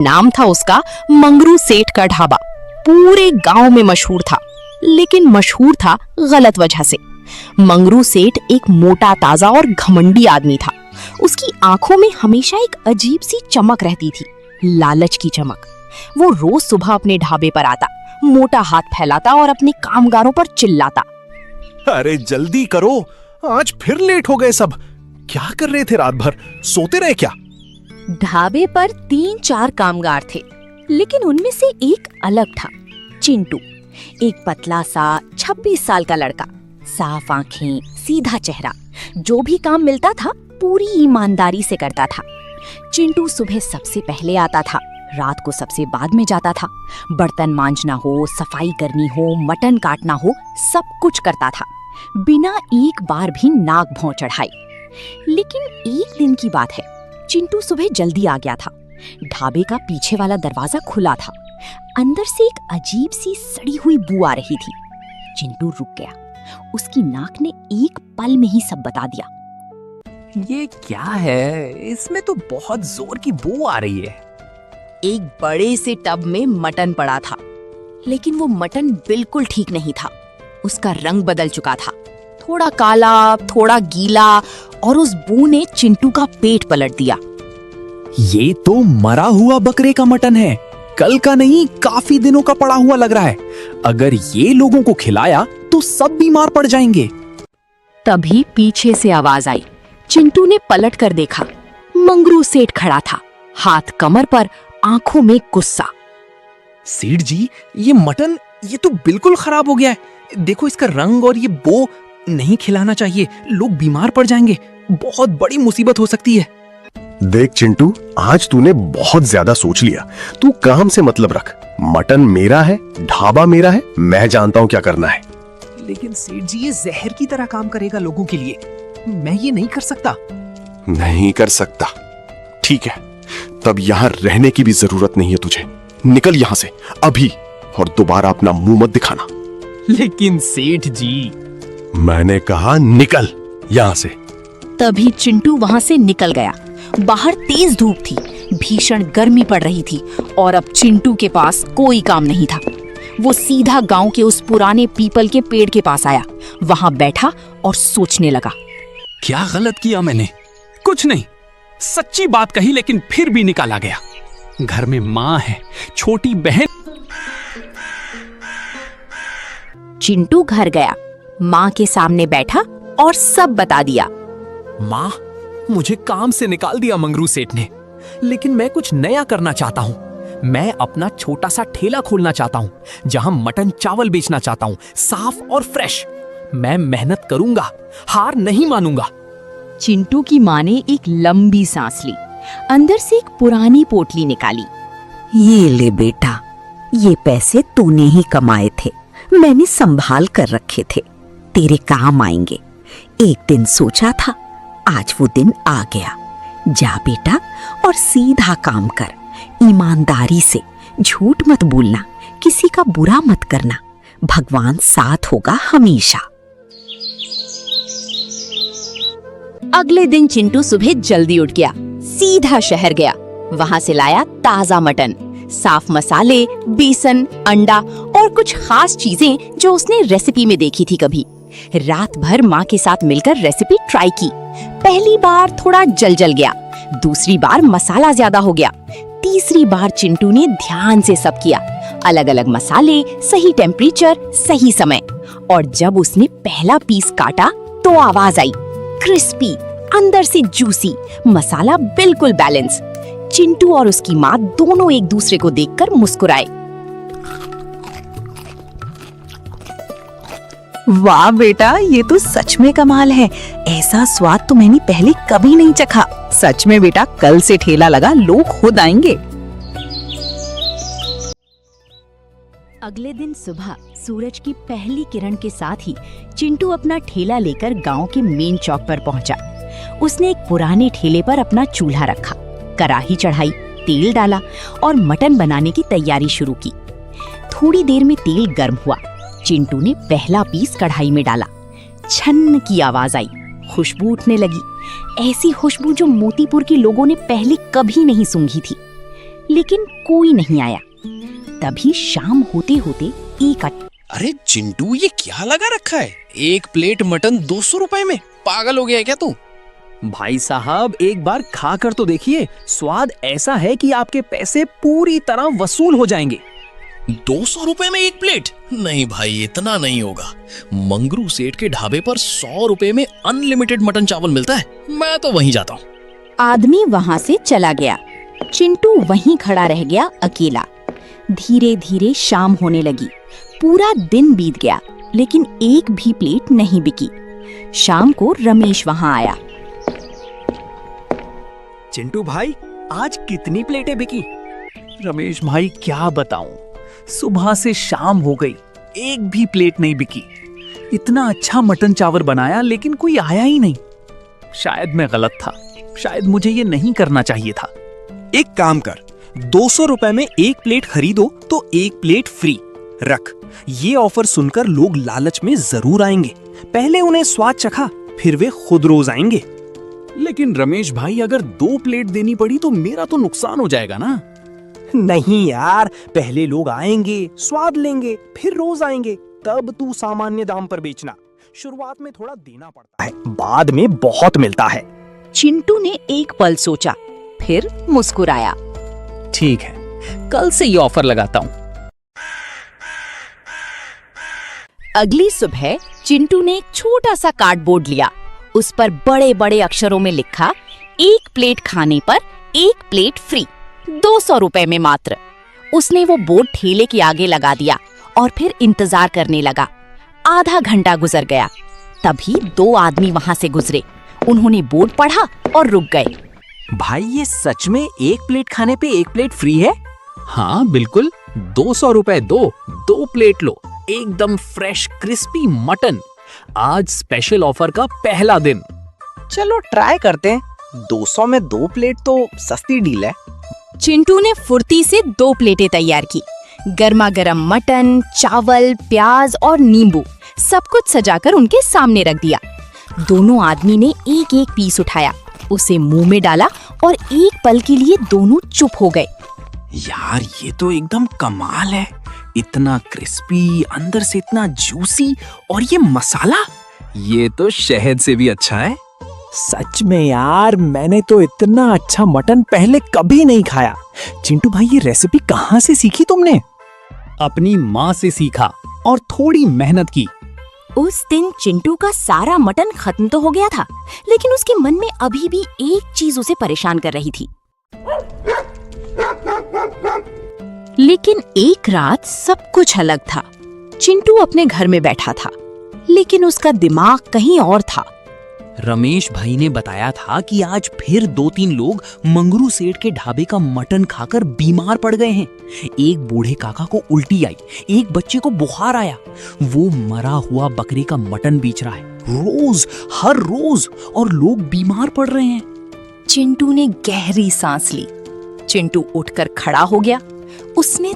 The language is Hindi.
नाम था उसका मंगरू सेठ का ढाबा। पूरे गांव में मशहूर था, लेकिन मशहूर था गलत वजह से। मंगरू सेठ एक मोटा ताजा और घमंडी आदमी था। उसकी आंखों में हमेशा एक अजीब सी चमक रहती थी, लालच की चमक। वो रोज सुबह अपने ढाबे पर आता, मोटा हाथ फैलाता और अपने कामगारों पर चिल्लाता। अरे जल्दी करो, आज फिर लेट हो गए सब। क्या कर रहे थे रात भर, सोते रहे क्या? ढाबे पर 3-4 कामगार थे, लेकिन उनमें से एक अलग था, चिंटू। एक पतला सा 26 साल का लड़का, साफ आंखें, सीधा चेहरा। जो भी काम मिलता था पूरी ईमानदारी से करता था। चिंटू सुबह सबसे पहले आता था, रात को सबसे बाद में जाता था। बर्तन मांजना हो, सफाई करनी हो, मटन काटना हो, सब कुछ करता था, बिना एक बार भी नाक भौं चढ़ाए। लेकिन एक दिन की बात है, चिंटू सुबह जल्दी आ गया था। ढाबे का पीछे वाला दरवाजा खुला था। अंदर से एक अजीब सी सड़ी हुई बू आ रही थी। चिंटू रुक गया। उसकी नाक ने एक पल में ही सब बता दिया। ये क्या है? इसमें तो बहुत जोर की बू आ रही है। एक बड़े से टब में मटन पड़ा था, लेकिन वो मटन बिल्कुल ठीक नहीं था। उसका रंग बदल चुका था, थोड़ा काला, थोड़ा गीला, और उस बू ने चिंटू का पेट पलट दिया। ये तो मरा हुआ बकरे का मटन है, कल का नहीं, काफी दिनों का पड़ा हुआ लग रहा है। अगर ये लोगों को खिलाया तो सब बीमार पड़ जाएंगे। तभी पीछे से आवाज आई। चिंटू ने पलट कर देखा। मंगरू सेठ खड़ा था, हाथ कमर पर, आंखों में गुस्सा। सेठ जी, ये मटन ये तो बिल्कुल खराब हो गया है। देखो इसका रंग, और ये बो नहीं खिलाना चाहिए, लोग बीमार पड़ जाएंगे, बहुत बड़ी मुसीबत हो सकती है। देख चिंटू, आज तूने बहुत ज्यादा सोच लिया। तू काम से मतलब रख। मटन मेरा है, ढाबा मेरा है, मैं जानता हूँ क्या करना है। लेकिन सेठ जी, ये जहर की तरह काम करेगा लोगों के लिए। मैं ये नहीं कर सकता। नहीं कर सकता? ठीक है, तब यहाँ रहने की भी जरूरत नहीं है तुझे। निकल यहाँ से अभी, और दोबारा अपना मुंह मत दिखाना। लेकिन सेठ जी, मैंने कहा निकल यहाँ से। तभी चिंटू वहां से निकल गया। बाहर तेज धूप थी, भीषण गर्मी पड़ रही थी, और अब चिंटू के पास कोई काम नहीं था। वो सीधा गांव के उस पुराने पीपल के पेड़ के पास आया, वहां बैठा और सोचने लगा। क्या गलत किया मैंने? कुछ नहीं, सच्ची बात कही, लेकिन फिर भी निकाला गया। घर में माँ है, छोटी बहन। चिंटू घर गया, माँ के सामने बैठा और सब बता दिया। माँ, मुझे काम से निकाल दिया मंगरू सेठ ने, लेकिन मैं कुछ नया करना चाहता हूँ। मैं अपना छोटा सा ठेला खोलना चाहता हूँ, जहाँ मटन चावल बेचना चाहता हूँ, साफ और फ्रेश। मैं मेहनत करूंगा, हार नहीं मानूंगा। चिंटू की माँ ने एक लंबी सांस ली, अंदर से एक पुरानी पोटली निकाली। ये ले बेटा, ये पैसे तूने ही कमाए थे, मैंने संभाल कर रखे थे, तेरे काम आएंगे। एक दिन सोचा था, आज वो दिन आ गया। जा बेटा और सीधा काम कर, ईमानदारी से, झूठ मत बोलना, किसी का बुरा मत करना, भगवान साथ होगा हमेशा। अगले दिन चिंटू सुबह जल्दी उठ गया, सीधा शहर गया। वहां से लाया ताजा मटन, साफ मसाले, बेसन, अंडा और कुछ खास चीजें जो उसने रेसिपी में देखी थी कभी। रात भर माँ के साथ मिलकर रेसिपी ट्राई की। पहली बार थोड़ा जल गया, दूसरी बार मसाला ज्यादा हो गया, तीसरी बार चिंटू ने ध्यान से सब किया। अलग अलग मसाले, सही टेम्परेचर, सही समय। और जब उसने पहला पीस काटा तो आवाज आई, क्रिस्पी, अंदर से जूसी, मसाला बिल्कुल बैलेंस। चिंटू और उसकी माँ दोनों एक दूसरे को देखकर मुस्कुराए। वाह बेटा, ये तो सच में कमाल है। ऐसा स्वाद तो मैंने पहले कभी नहीं चखा। सच में बेटा, कल से ठेला लगा, लोग खुद आएंगे। अगले दिन सुबह सूरज की पहली किरण के साथ ही चिंटू अपना ठेला लेकर गांव के मेन चौक पर पहुंचा। उसने एक पुराने ठेले पर अपना चूल्हा रखा, कढ़ाई चढ़ाई, तेल डाला और मटन बनाने की तैयारी शुरू की। थोड़ी देर में तेल गर्म हुआ। चिंटू ने पहला पीस कढ़ाई में डाला। छन्न की आवाज आई, खुशबू उठने लगी, ऐसी खुशबू जो मोतीपुर के लोगों ने पहले कभी नहीं सूंघी थी। लेकिन कोई नहीं आया। तभी शाम होते होते एक अरे चिंटू, ये क्या लगा रखा है? एक प्लेट मटन 200 रुपए में? पागल हो गया है क्या तू? भाई साहब, एक बार खा कर तो देखिए। स्वाद ऐसा है कि आपके पैसे पूरी तरह वसूल हो जाएंगे। 200 रुपए में एक प्लेट? नहीं भाई, इतना नहीं होगा। मंगरू सेठ के ढाबे पर 100 रुपए में अनलिमिटेड मटन चावल मिलता है। मैं तो वहीं जाता हूँ। आदमी वहां से चला गया। चिंटू वहीं खड़ा रह गया अकेला। धीरे धीरे शाम होने लगी। पूरा दिन बीत गया, लेकिन एक भी प्लेट नहीं बिकी। शाम को रमेश वहां आया। चिंटू भाई, आज कितनी प्लेटें बिकी? रमेश भाई, क्या बताऊं, सुबह से शाम हो गई, एक भी प्लेट नहीं बिकी। इतना अच्छा मटन चावल बनाया, लेकिन कोई आया ही नहीं। शायद मैं गलत था, शायद मुझे ये नहीं करना चाहिए था। एक काम कर, 200 रुपए में एक प्लेट खरीदो तो एक प्लेट फ्री रख। ये ऑफर सुनकर लोग लालच में जरूर आएंगे। पहले उन्हें स्वाद चखा, फिर वे खुद रोज आएंगे। लेकिन रमेश भाई, अगर 2 प्लेट देनी पड़ी तो मेरा तो नुकसान हो जाएगा ना। नहीं यार, पहले लोग आएंगे, स्वाद लेंगे, फिर रोज आएंगे, तब तू सामान्य दाम पर बेचना। शुरुआत में थोड़ा देना पड़ता है, बाद में बहुत मिलता है। चिंटू ने एक पल सोचा, फिर मुस्कुराया। ठीक है, कल से ये ऑफर लगाता हूँ। अगली सुबह चिंटू ने एक छोटा सा कार्डबोर्ड लिया। उस पर बड़े बड़े अक्षरों में लिखा, एक प्लेट खाने पर एक प्लेट फ्री, 200 रुपए में मात्र। उसने वो बोर्ड ठेले के आगे लगा दिया और फिर इंतजार करने लगा। आधा घंटा गुजर गया। तभी 2 आदमी वहां से गुजरे। उन्होंने बोर्ड पढ़ा और रुक गए। भाई, ये सच में एक प्लेट खाने पे एक प्लेट फ्री है? हाँ बिल्कुल, 200 रुपए दो, 2 प्लेट लो, एकदम फ्रेश क्रिस्पी मटन। आज स्पेशल ऑफर का पहला दिन। चलो ट्राई करते हैं। 200 में 2 प्लेट तो सस्ती डील है। चिंटू ने फुर्ती से 2 प्लेटें तैयार की। गर्मा गर्म मटन, चावल, प्याज और नींबू सब कुछ सजाकर उनके सामने रख दिया। दोनों आदमी ने एक एक पीस उठाया, उसे मुंह में डाला और एक पल के लिए दोनों चुप हो गए। यार, ये तो एकदम कमाल है। इतना क्रिस्पी, अंदर से इतना जूसी, और ये मसाला, ये तो शहद से भी अच्छा है। सच में यार, मैंने तो इतना अच्छा मटन पहले कभी नहीं खाया। चिंटू भाई, ये रेसिपी कहाँ से सीखी तुमने? अपनी माँ से सीखा और थोड़ी मेहनत की। उस दिन चिंटू का सारा मटन खत्म तो हो गया था, लेकिन उसके मन में अभी भी एक चीज उसे परेशान कर रही थी। लेकिन एक रात सब कुछ अलग था। चिंटू अपने घर में बैठा था, लेकिन उसका दिमाग कहीं और था। रमेश भाई ने बताया था कि आज फिर 2-3 लोग मंगरू सेठ के ढाबे का मटन खाकर बीमार पड़ गए हैं। एक बूढ़े काका को उल्टी आई, एक बच्चे को बुखार आया। वो मरा हुआ बकरे का मटन बेच रहा है, रोज, हर रोज, और लोग बीमार पड़ रहे हैं। चिंटू ने गहरी सांस ली। चिंटू उठकर खड़ा हो गया। उसने